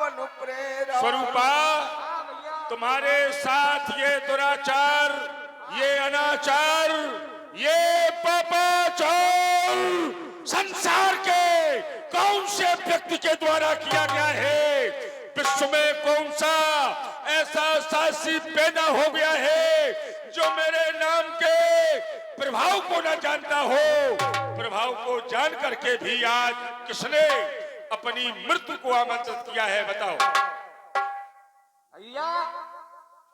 बनु प्रेरा। स्वरूपा, तुम्हारे साथ ये दुराचार, ये अनाचार, ये पापाचार संसार के कौन से व्यक्ति के द्वारा किया गया है? विश्व में कौन सा ऐसा शासी पैदा हो गया है जो मेरे नाम के प्रभाव को न जानता हो? प्रभाव को जान करके भी आज किसने अपनी मृत्यु को आमंत्रित किया है? बताओ। भैया,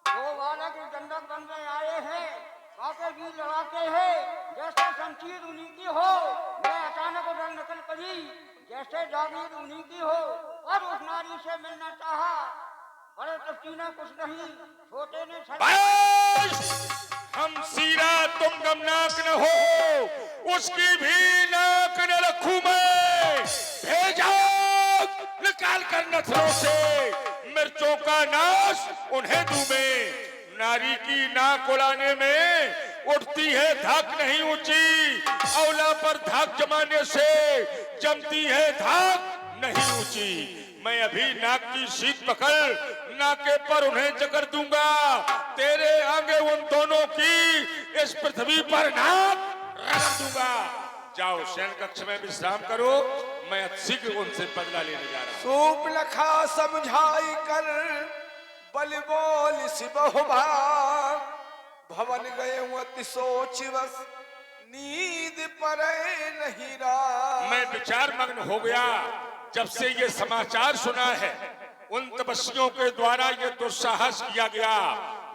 दो बालक दंडक बन में आए हैं, काके भी लड़ाते हैं, जैसे शमशीर उन्हीं की हो। मैं अचानक उधर नकल करी, जैसे जागीर उन्हीं की हो, और उस नारी से मिलना चाहा। बड़े तफ्ती ने कुछ नहीं, छोटे ने हम सीरा तुम गमनाक न हो, उसकी भी नाक न रखूं मैं। भेजा निकाल कर नथनों से मिर्चों का नाश उन्हें दूं मैं। नारी की नाक उड़ाने में उठती है धाक नहीं ऊंची, औला पर धाक जमाने से जमती है धाक नहीं ऊंची। मैं अभी नाक की शीत पकड़ नाके पर उन्हें जकड़ दूंगा। तेरे आगे उन दोनों की इस पृथ्वी पर नाक रगड़ दूंगा। जाओ शयन कक्ष में विश्राम करो, मैं शीघ्र उनसे बदला लेने जा रहा हूं। सूप लखा समझाई कर बल बोल सिबहुबा। भवन गए अति सोच बस नींद परे नहीं रहा। मैं विचार मग्न हो गया जब से ये समाचार सुना है। उन तपस्वियों के द्वारा ये दुस्साहस किया गया,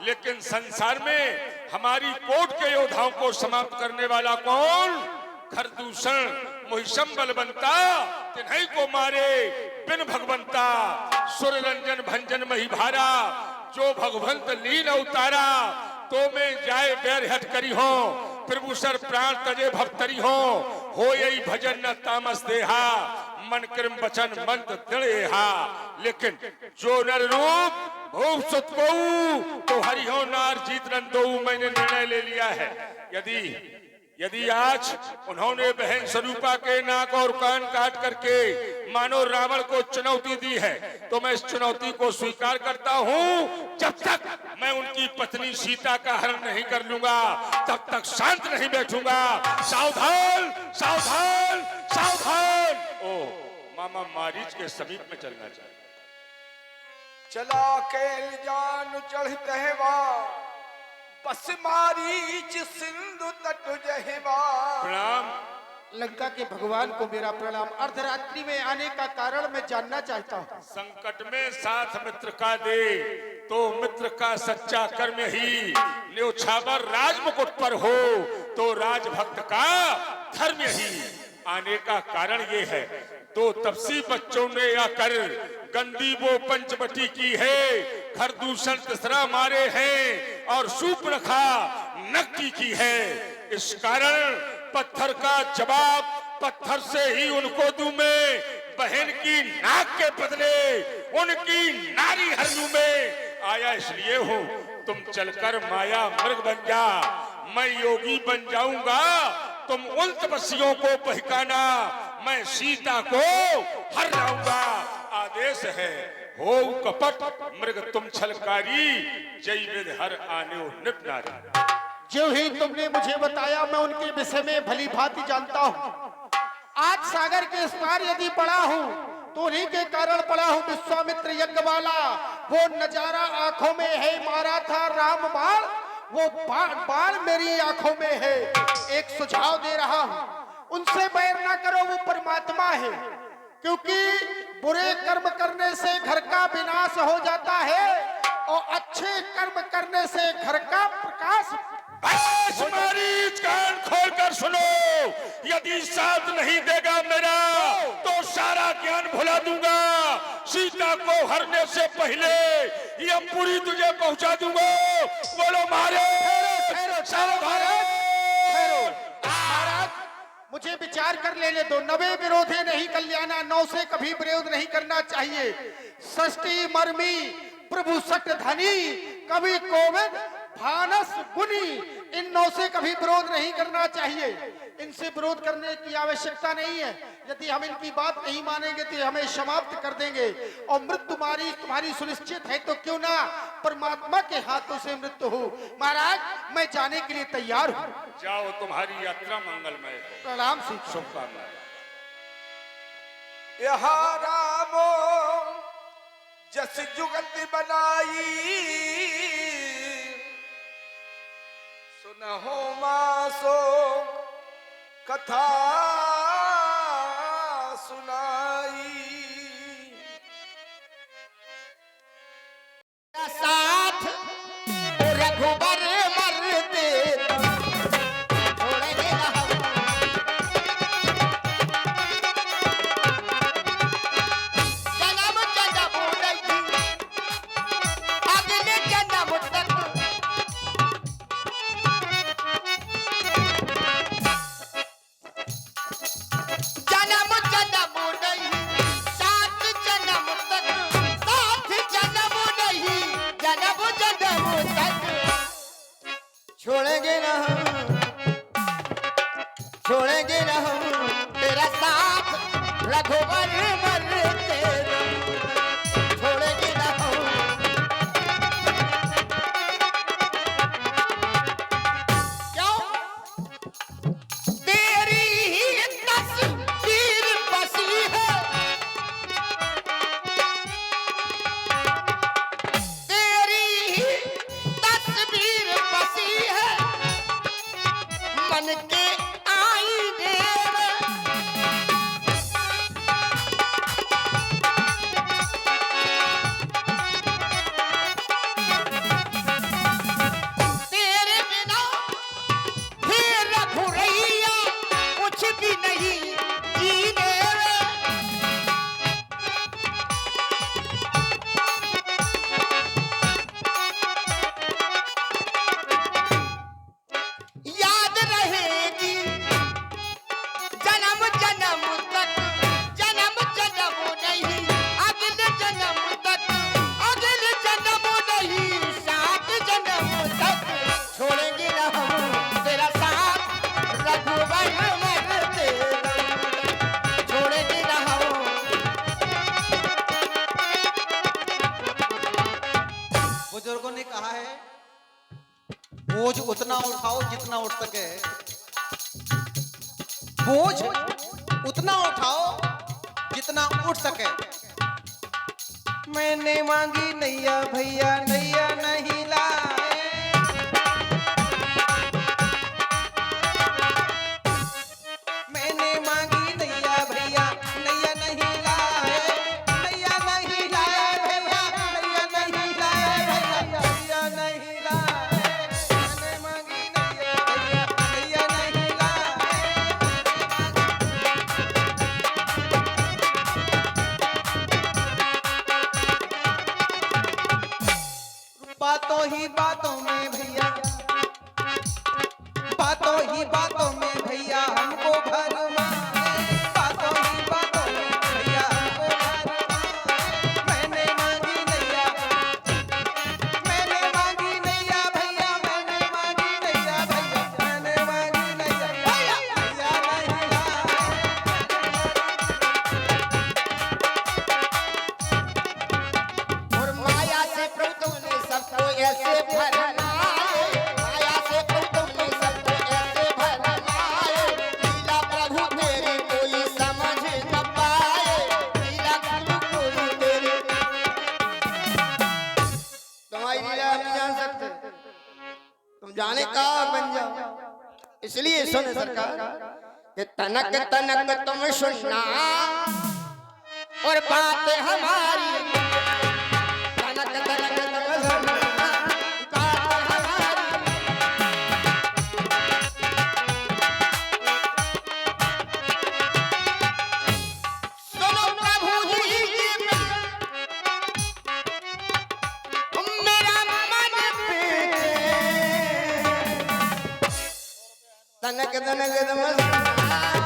लेकिन संसार में हमारी कोट के योद्धाओं को समाप्त करने वाला कौन? खरदूषण मोहिशम बलवंता, तिन्हीं को मारे बिन भगवंता। सुर रंजन भंजन मही भारा, जो भगवंत लीन अवतारा। तो में जाए बैर हट करी हो, प्रभु सर प्राण तजे भक्तरी हो यही भजन न तामस देहा। मन क्रम वचन मंत्र दृढ़ेहा। लेकिन जो नर रूप भूप सुतबहु, तो हरिहो नार जीत नंदो। मैंने निर्णय ले लिया है, यदि आज उन्होंने बहन स्वरूपा के नाक और कान काट करके मानो रावण को चुनौती दी है, तो मैं इस चुनौती को स्वीकार करता हूँ। जब तक मैं उनकी पत्नी सीता का हरण नहीं कर लूंगा, तब तक शांत नहीं बैठूंगा। सावधान सावधान सावधान। ओ मामा मारीच के समीप में चलना चाहिए। चला के जान चढ़ते वा, बस मारीच सिंधु तट जहिबा। प्रणाम। लंका के भगवान को मेरा प्रणाम। अर्धरात्रि में आने का कारण मैं जानना चाहता हूँ। संकट में साथ मित्र का दे, तो मित्र का सच्चा कर्म ही न्योछावर राजमुकुट पर हो, तो राजभक्त का धर्म ही। आने का कारण ये है, तो तपसी बच्चों ने आकर गंदी वो पंचवटी की है। खरदूषण तीसरा मारे हैं और सूर्पनखा नक्की की है। इस कारण पत्थर का जवाब पत्थर से ही उनको दूं मैं। बहन की नाक के बदले उनकी नारी हर लूं मैं। आया इसलिए हूँ, तुम चलकर माया मृग बन जा, मैं योगी बन जाऊंगा। तुम उन तपस्वियों को बहकाना, मैं सीता को हर लाऊंगा। आदेश है, हो कपट मृग तुम छलकारी, जय विध हर आने निप नारी। जो ही तुमने मुझे बताया, मैं उनके विषय में भली भांति जानता हूँ। आज सागर के इस पार यदि पड़ा हूँ, तो उन्हीं के कारण पड़ा हूँ। विश्वामित्र यज्ञ वाला वो नजारा आंखों में है, मारा था राम बाण, वो बाण मेरी आंखों में है। एक सुझाव दे रहा हूँ, उनसे बैर ना करो, वो परमात्मा है। क्योंकि बुरे कर्म करने से घर का विनाश हो जाता है, और अच्छे कर्म करने से घर का प्रकाश। कान खोल कर सुनो, यदि साथ नहीं देगा मेरा, तो सारा ज्ञान भुला दूंगा। सीता को हरने से पहले यमपुरी तुझे पहुंचा दूंगा। बोलो मारे। महाराज, मुझे विचार कर लेने दो। नवे विरोधे नहीं कल्याणा, नौ से कभी विरोध नहीं करना चाहिए। षष्ठी मर्मी प्रभु सट धनी, कवि कोविद भानस गुनी, इन नौ से कभी विरोध नहीं करना चाहिए। इनसे विरोध करने की आवश्यकता नहीं है। यदि हम इनकी बात नहीं मानेंगे तो हमें समाप्त कर देंगे, और मृत्यु तुम्हारी सुनिश्चित है तो क्यों ना परमात्मा के हाथों से मृत्यु हो। महाराज, मैं जाने के लिए तैयार हूँ। जाओ, तुम्हारी यात्रा मंगलमय हो। प्रणाम सीता। शुभकामनाएं। यहाँ रामो जस जुगत बनाई, सुनहो मासो कथा सुनाई। साथ रघुबर मरते छोड़ेंगे ना हम। जन्म जन्म नहीं, अगले जन्म तक जन्म जन्म नहीं, सात जन्म तक, सात जन्म नहीं, जन्म जन्म तक छोड़ेंगे ना हम, छोड़ेंगे ना हम तेरा साथ रघुवर मरते छोड़ेंगे ना हम। क्यों? तेरी ही तस्वीर बसी है, तेरी ही तस्वीर बसी है मन के आईने में। तेरे बिना हे रघुरैया कुछ भी नहीं जीने में। याद रहेगी जन्म जन्म तक, जन्म जन्म नहीं, अगले जन्म तक, अगले जन्म नहीं, सात जन्म तक छोड़ेंगे ना हम तेरा साथ रघुवर मरते छोड़ेंगे ना हम। बुजुर्गों ने कहा है, बोझ उतना उठाओ जितना उठ सके। बोझ उतना उठाओ जितना उठ सके। मैंने मांगी नैया भैया नैया नहीं लाए, मैंने मांगी नैया भैया नैया नहीं लाए, नैया नहीं लाए भैया, नैया नहीं लाए भैया, नैया नहीं लाए। मैंने मांगी नैया भैया नैया नहीं लाए। बातों ही बातों में भैया, बातों ही बातों में भैया हमको भरमाए, बातों ही बातों में भैया हमको भरमाए। मैंने मांगी नैया, मैंने मांगी नैया भैया, मैंने मांगी नैया भैया, मैंने मांगी नैया भैया, नैया नहीं लाए। और माया से प्रभु तुमने सबको ऐसे भरमाए, माया से प्रभु तुमने सबको ऐसे भरमाए। लीला प्रभु तेरी कोई समझ न पाए, लीला प्रभु कोई तेरी। तुम्हारी लीला हम नहीं जान सकते, तुम जाने का बन जाओ। इसलिए सुन सरकार कि तनक तनक तुम सुनना और बात हमारी, तनक तनक तुम सुनना बात हमारी। सुनो प्रभु जी की बात, मेरा मन पीछे तनक तनक तुम सुनना